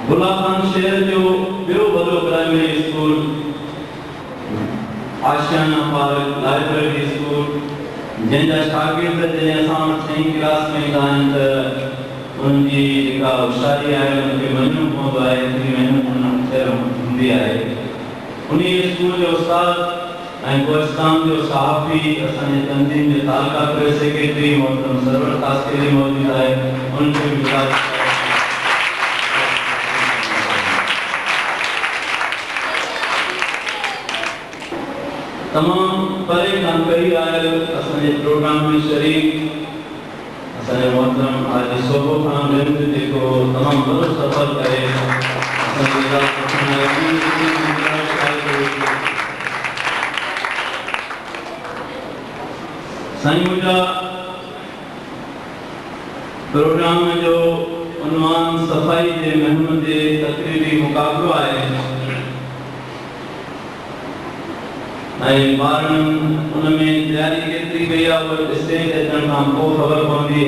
गुलाब खान शहर जो ॿियो वॾो प्राइमरी स्कूल आशियाना पार्क लाइब्रेरी स्कूल जंहिंजा शागिर्द जॾहिं असां वटि 6वीं क्लास में ईंदा आहिनि त उन्हनि जी जेका होशियारी आहे उनखे मञिणो पवंदो आहे, एतिरी महिनत अक्षर हूंदी आहे। उन स्कूल जो उस्ताद ऐं कोहिस्तान जो सहाफ़ी असांजे तंज़ीम जे तालका प्रेस सेक्रेटरी मोहतरम सरवर तास्केरी मौजूद आहे, उनखे बि तमाम परे खां कई आयल असांजे प्रोग्राम में शरीक असांजे मोहतरम आज सोबो खान रिंद जेको तमाम वॾो सफ़र करे साईं मुंहिंजा प्रोग्राम जो उनवान सफ़ाई जे मुहिम जे तक़रीरी मुक़ाबिलो आहे ऐं ॿारनि उन में तयारी केतिरी कई आहे उहा स्टेज ते अचण खां पोइ ख़बर पवंदी।